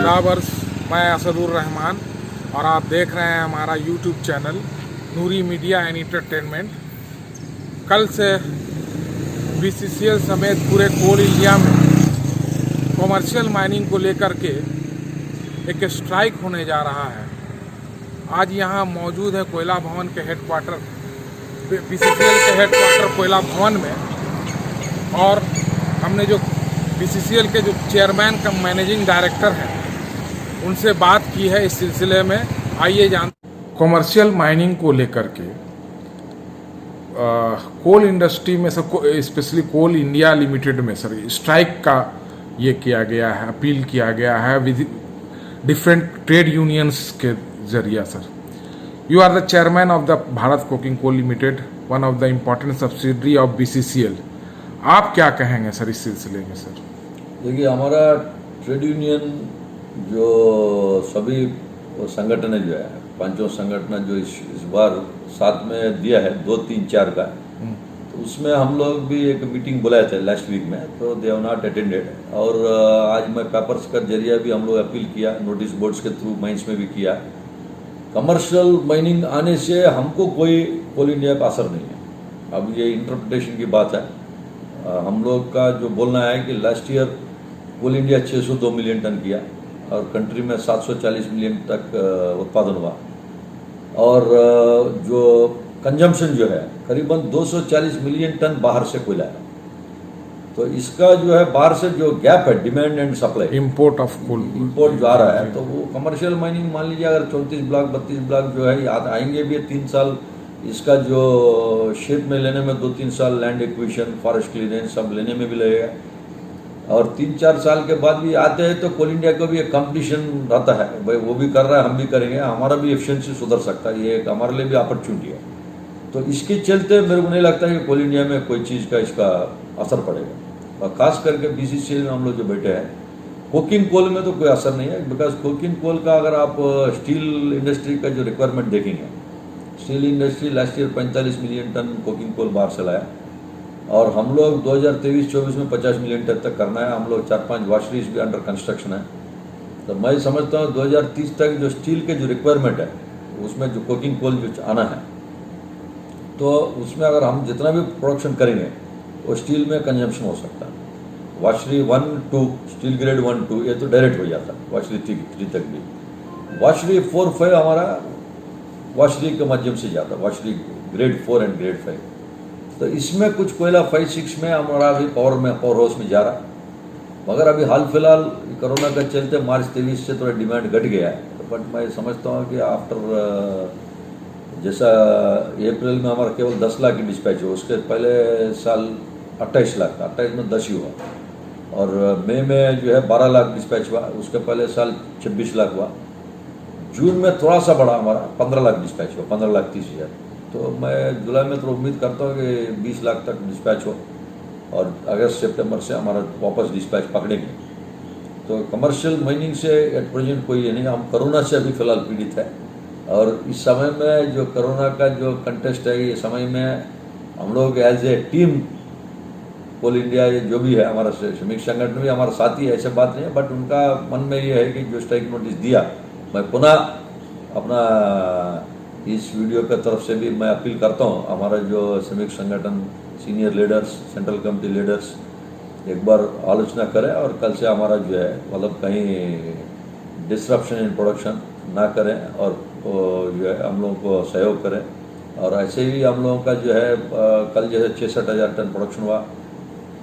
आदाबर्स, मैं असदुर रहमान और आप देख रहे हैं हमारा YouTube channel Noori media and entertainment. कल से बीसीसीएल समेत पूरे कोल इंडिया में कॉमर्शियल माइनिंग को लेकर के एक स्ट्राइक होने जा रहा है। आज यहाँ मौजूद है कोयला भवन के हेडक्वार्टर, बीसीसीएल के हेडक्वार्टर कोयला भवन में, और हमने जो बीसीसीएल के जो चेयरमैन का मैनेजिंग डायरेक्टर हैं उनसे बात की है इस सिलसिले में। आइए जान कॉमर्शियल माइनिंग को लेकर के कोल इंडस्ट्री में सबको, स्पेशली कोल इंडिया लिमिटेड में सर स्ट्राइक का ये किया गया है, अपील किया गया है विद डिफरेंट ट्रेड यूनियंस के जरिए। Sir, you are the chairman of the Bharat coking coal limited, one of the important subsidiary of BCCL. आप क्या कहेंगे सर इस सिलसिले में? सर देखिए, हमारा ट्रेड यूनियन जो सभी संगठन जो है, पांचों संगठन जो इस बार साथ में दिया है 2, 3, 4 का, तो उसमें हम लोग भी एक मीटिंग बुलाए थे लास्ट वीक में, तो दे हैव नॉट अटेंडेड। और आज मैं पेपर्स का जरिए भी हम लोग अपील किया, नोटिस बोर्ड्स के थ्रू माइंस में भी किया। कमर्शियल माइनिंग आने से हमको कोई कोल इंडिया का असर नहीं है। अब ये इंटरप्रिटेशन की बात है। हम लोग का जो बोलना है कि लास्ट ईयर कोल इंडिया 602 मिलियन टन किया और कंट्री में 740 मिलियन तक उत्पादन हुआ, और जो कंजम्पशन जो है करीबन 240 मिलियन टन बाहर से कोयला है। तो इसका जो है बाहर से जो गैप है, demand and supply, import of coal, import जो आ रहा है, तो वो कमर्शियल माइनिंग मान लीजिए अगर 34 ब्लॉक 32 ब्लॉक जो है आएंगे भी 3 साल, इसका जो शेप में लेने में 2-3 साल, लैंड एक्विजिशन, फॉरेस्ट क्लियरेंस सब लेने में भी लगेगा, और 3-4 साल के बाद भी आते हैं तो कोल इंडिया को भी एक कंपटीशन रहता है, भाई वो भी कर रहा है हम भी करेंगे, हमारा भी एफिशिएंसी सुधर सकता है, ये एक हमारे लिए भी अपॉर्चुनिटी है। तो इसके चलते मेरे को नहीं लगता कि कोल इंडिया में कोई चीज़ का इसका असर पड़ेगा। और खास करके बीसीसीएल में हम लोग जो बैठे हैं, कोकिंग कोल में तो कोई असर नहीं है, बिकॉज कोकिंग कोल का अगर आप स्टील इंडस्ट्री का जो रिक्वायरमेंट देखेंगे, steel industry last year 45 million ton coking coal बाहर से लाया, और हम लोग 2023-24 में 50 मिलियन टन तक करना है। हम लोग 4-5 वॉशरीज भी अंडर कंस्ट्रक्शन है। तो मैं समझता हूँ 2030 तक जो स्टील के जो रिक्वायरमेंट है उसमें जो कोकिंग कोल जो आना है, तो उसमें अगर हम जितना भी प्रोडक्शन करेंगे वो स्टील में कंजम्पशन हो सकता है। वॉशरी 1-2, स्टील ग्रेड 1-2 ये तो डायरेक्ट हो जाता है, वॉशरी 3 तक भी। वॉशरी 4-5 हमारा वॉशरी के माध्यम से जाता है, वॉशरी ग्रेड 4 एंड ग्रेड 5। तो इसमें कुछ कोयला 5-6 में हमारा अभी पावर हाउस में जा रहा है, मगर अभी हाल फिलहाल कोरोना का चलते मार्च 23 से थोड़ा डिमांड घट गया है। बट मैं समझता हूँ कि आफ्टर जैसा अप्रैल में हमारा केवल 10 लाख की डिस्पैच हुआ, उसके पहले साल 28 लाख था, 28 में 10 ही हुआ, और मई में जो है 12 लाख डिस्पैच हुआ, उसके पहले साल 26 लाख हुआ। जून में थोड़ा सा बढ़ा, हमारा 15 लाख डिस्पैच हुआ, 15,30,000। तो मैं जुलाई में तो उम्मीद करता हूँ कि 20 लाख तक डिस्पैच हो, और अगस्त सितंबर से हमारा वापस डिस्पैच पकड़ेंगे। तो कमर्शियल माइनिंग से एट प्रेजेंट कोई ये नहीं, हम कोरोना से अभी फिलहाल पीड़ित है, और इस समय में जो कोरोना का जो कंटेस्ट है, ये समय में हम लोग as a team coal India, ये जो भी है हमारा श्रमिक संगठन भी हमारा साथी है, ऐसे बात नहीं है, बट उनका मन में ये है कि जो स्ट्राइक नोटिस दिया, मैं पुनः अपना इस वीडियो की तरफ से भी मैं अपील करता हूँ, हमारा जो श्रमिक संगठन senior leaders, central committee leaders एक बार आलोचना करें, और कल से हमारा जो है मतलब कहीं डिस्ट्रप्शन इन प्रोडक्शन ना करें, और जो है हम लोगों को सहयोग करें। और ऐसे ही हम लोगों का जो है कल जैसे 66,000 टन प्रोडक्शन हुआ,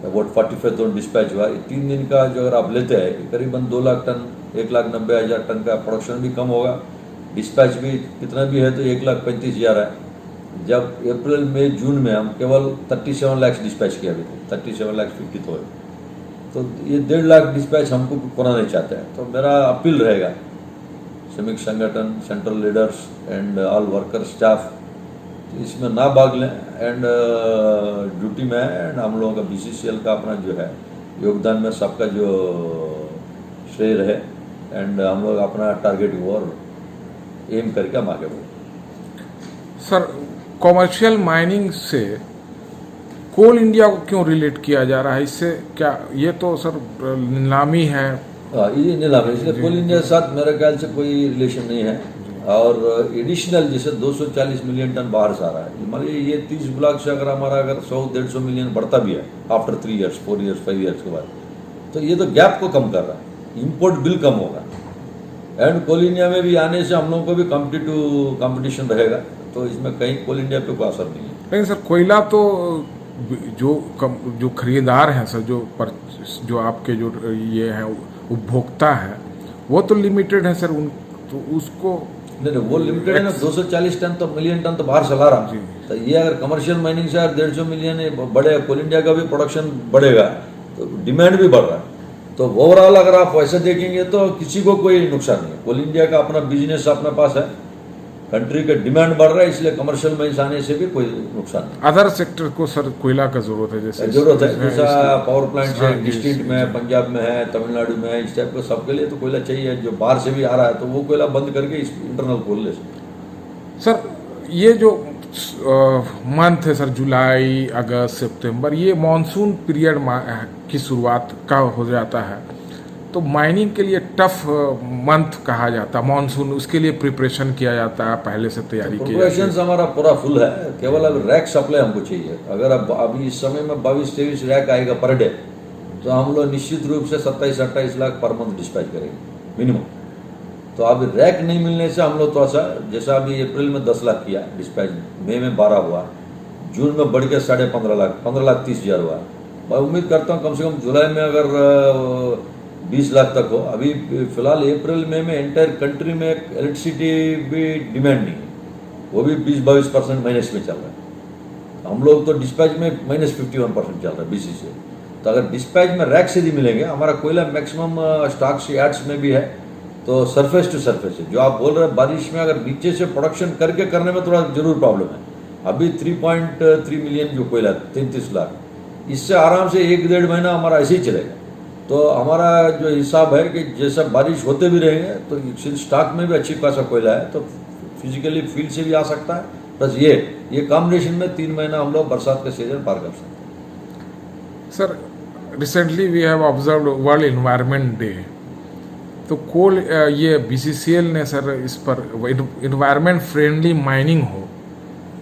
अबाउट 45 टन डिस्पैच हुआ, 3 दिन का जो अगर आप लेते हैं करीबन 2 लाख टन, 1,90,000 टन का प्रोडक्शन भी कम होगा, डिस्पैच भी कितना भी है तो 1,35,000 है। जब अप्रैल मई जून में हम केवल 37 लाख डिस्पैच किया, अभी 37,50,000, तो ये 1.5 लाख डिस्पैच हमको करना नहीं चाहते हैं। तो मेरा अपील रहेगा श्रमिक संगठन, central leaders and all worker staff, इसमें ना भाग लें, एंड ड्यूटी में है, एंड हम लोगों का बीसीसीएल का अपना जो है योगदान में सबका जो श्रेय रहे, एंड हम लोग अपना टारगेट और एम करके हम आगे बढ़े। सर, कॉमर्शियल माइनिंग से कोल इंडिया को क्यों रिलेट किया जा रहा है? इससे क्या, ये तो सर नीलामी है ये नीलाम है, इसलिए कोल इंडिया के साथ मेरे ख्याल से कोई रिलेशन नहीं है। और एडिशनल जैसे 240 मिलियन टन बाहर से आ रहा है, मान लीजिए ये 30 ब्लॉक से अगर हमारा अगर 100-150 मिलियन बढ़ता भी है आफ्टर 3 ईयर्स 4 ईयर्स 5 ईयर्स के बाद, तो ये तो गैप को कम कर रहा है, इम्पोर्ट बिल कम होगा। एंड कोल इंडिया में भी आने से हम लोगों को भी कंपटीशन रहेगा, तो इसमें कहीं कोल इंडिया पे कोई असर नहीं है। लेकिन सर कोयला तो जो खरीदार हैं सर, जो आपके जो ये हैं उपभोक्ता है, वो तो लिमिटेड है सर, उन तो उसको नहीं वो लिमिटेड है ना, 240 टन तो मिलियन टन तो बाहर चला रहा। तो ये अगर कमर्शियल माइनिंग से 150 मिलियन बढ़े, कोल इंडिया का भी प्रोडक्शन बढ़ेगा तो डिमांड भी बढ़ रहा है। तो ओवरऑल अगर आप वैसे देखेंगे तो किसी को कोई नुकसान नहीं है। कोल इंडिया का अपना बिजनेस अपने पास है, कंट्री का डिमांड बढ़ रहा है, इसलिए कमर्शियल माइंस आने से भी कोई नुकसान नहीं। अदर सेक्टर को सर कोयला का जरूरत है, जैसे जरूरत है, जैसा पावर प्लांट है डिस्ट्रिक्ट में, पंजाब में है, तमिलनाडु में है, इस टाइप का सबके लिए तो कोयला चाहिए। जो बाहर से भी आ रहा है तो वो कोयला बंद करके इस इंटरनल खोल ले सर। ये जो मंथ है सर, जुलाई अगस्त सितंबर, ये मॉनसून पीरियड की शुरुआत का हो जाता है, तो माइनिंग के लिए टफ मंथ कहा जाता है मानसून, उसके लिए प्रिपरेशन किया जाता है, पहले से तैयारी की जाती है। प्रिपरेशन हमारा पूरा फुल है, केवल अब रैक सप्लाई हमको चाहिए। अगर अब अभी इस समय में 22-23 रैक आएगा पर डे, तो हम लोग निश्चित रूप से 27-28 लाख पर मंथ डिस्पैच करेंगे मिनिमम। तो अभी रैक नहीं मिलने से हम लोग थोड़ा सा, जैसा अभी अप्रैल में 10 लाख किया डिस्पैच, मई में 12 हुआ, जून में बढ़ के 15.5 लाख, 15,30,000 हुआ। मैं उम्मीद करता हूँ कम से कम जुलाई में अगर 20 लाख तक हो। अभी फिलहाल अप्रैल मई में एंटायर कंट्री में इलेक्ट्रिसिटी भी डिमांड नहीं है, वो भी 20-22% माइनस में चल रहा है। हम लोग तो डिस्पैच में -51% चल रहा है बीसी से। तो अगर डिस्पैच में रैक से ही मिलेंगे, हमारा कोयला मैक्सिमम स्टॉक से यार्ड्स में भी है, तो सरफेस टू सरफेस है। जो आप बोल रहे हैं बारिश में अगर नीचे से प्रोडक्शन करके करने में थोड़ा जरूर प्रॉब्लम है। अभी 3.3 मिलियन जो कोयला 33 लाख, इससे आराम से 1-1.5 महीना हमारा ऐसे ही चलेगा। तो हमारा जो हिसाब है कि जैसा बारिश होते भी रहेंगे तो स्टॉक में भी अच्छी खासा कोयला है, तो फिजिकली फील्ड से भी आ सकता है। प्लस ये कॉम्बिनेशन में 3 महीना हम लोग बरसात का सीजन पार कर सकते हैं। Sir recently we have observed world environment day, तो कोल ये बीसीसीएल ने सर इस पर एनवायरनमेंट फ्रेंडली माइनिंग हो,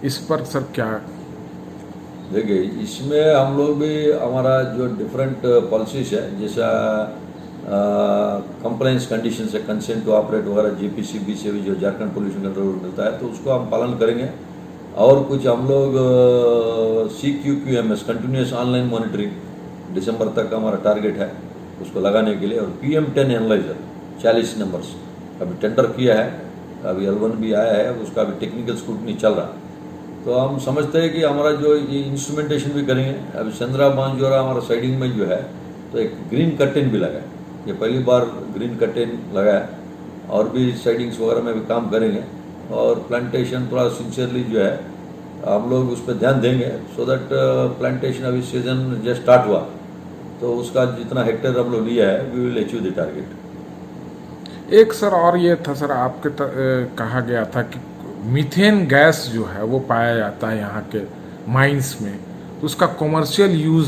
इस पर सर क्या? देखिए इसमें हम लोग भी हमारा जो डिफरेंट पॉलिसीज है, जैसा कंप्लाइंस कंडीशन से कंसेंट टू ऑपरेट वगैरह जीपीसीबी से भी जो झारखंड पोल्यूशन कंट्रोल मिलता है, तो उसको हम पालन करेंगे। और कुछ हम लोग CQQMS कंटिन्यूस ऑनलाइन मॉनिटरिंग दिसंबर तक हमारा टारगेट है उसको लगाने के लिए। और PM10 एनालाइजर 40 नंबर्स अभी टेंडर किया है, अभी L1 भी आया है, उसका अभी टेक्निकल स्क्रूटनी चल रहा है। तो हम समझते हैं कि हमारा जो ये इंस्ट्रूमेंटेशन भी करेंगे। अभी चंद्रा बांजोरा हमारा साइडिंग में जो है, तो एक ग्रीन कर्टेन भी लगा है, ये पहली बार ग्रीन कर्टेन लगा है। और भी साइडिंग्स वगैरह में भी काम करेंगे। और प्लांटेशन थोड़ा सिंसियरली जो है हम लोग उस पर ध्यान देंगे, सो दैट प्लांटेशन अभी सीजन जस्ट स्टार्ट हुआ, तो उसका जितना हेक्टेयर हम लोग लिया है we will achieve the target. एक सर और ये था सर, आपके कहा गया था कि मीथेन गैस जो है वो पाया जाता है यहाँ के माइंस में, तो उसका कॉमर्शियल यूज।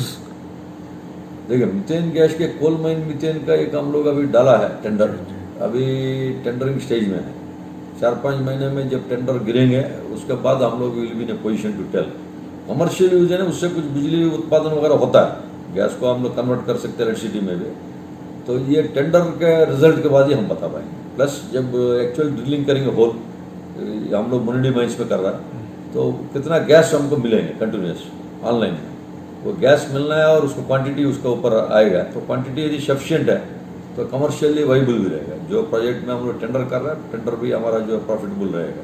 देखिए मीथेन गैस के कोल माइन मीथेन का एक हम लोग अभी डाला है टेंडर, अभी टेंडरिंग स्टेज में है। 4-5 महीने में जब टेंडर गिरेंगे उसके बाद हम लोग will be in a position to tell. Commercial use है ना, उससे कुछ बिजली उत्पादन वगैरह होता है, गैस को हम लोग कन्वर्ट कर सकते हैं इलेक्ट्रिसिटी में भी। तो ये टेंडर के रिजल्ट के बाद ही हम बता पाएंगे। प्लस जब एक्चुअल ड्रिलिंग करेंगे होल, हम लोग मुनिडी माइंस में कर रहा है, तो कितना गैस हमको मिलेंगे कंटिन्यूस ऑनलाइन, वो गैस मिलना है और उसको क्वांटिटी उसके ऊपर आएगा। तो क्वांटिटी यदि सफिशिएंट है तो कमर्शियली वाइबल भी रहेगा। जो प्रोजेक्ट में हम लोग टेंडर कर रहे हैं, टेंडर भी हमारा जो प्रॉफिटेबल रहेगा।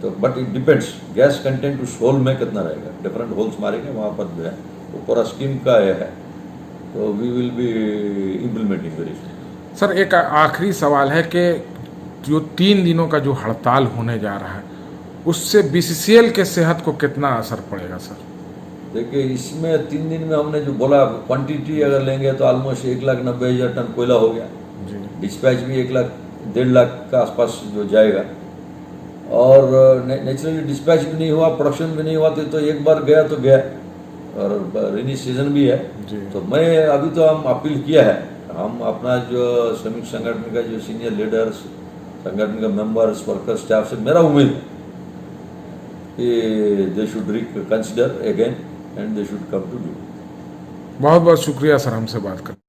तो but it depends gas content उस होल में कितना रहेगा, डिफरेंट होल्स मारेंगे वहाँ पर जो है वो पूरा स्कीम का है, तो we will be implementing very soon. Sir एक आखिरी सवाल है कि जो 3 दिनों का जो हड़ताल होने जा रहा है, उससे बीसीसीएल के सेहत को कितना असर पड़ेगा सर? देखिए इसमें 3 दिन में हमने जो बोला क्वांटिटी अगर लेंगे तो ऑलमोस्ट 1,90,000 टन कोयला हो गया जी। डिस्पैच भी 1,00,000-1.5 लाख का आसपास जो जाएगा। और नेचुरली डिस्पैच भी नहीं हुआ, प्रोडक्शन भी नहीं हुआ, तो एक बार गया तो गया। और रेनी सीजन भी है, तो मैं अभी तो हम अपील किया है हम अपना जो श्रमिक संगठन का जो सीनियर लीडर्स, संगठन के मेंबर्स, वर्कर स्टाफ से मेरा उम्मीद है कि they should consider again and they should come to duty. बहुत बहुत शुक्रिया सर हमसे बात कर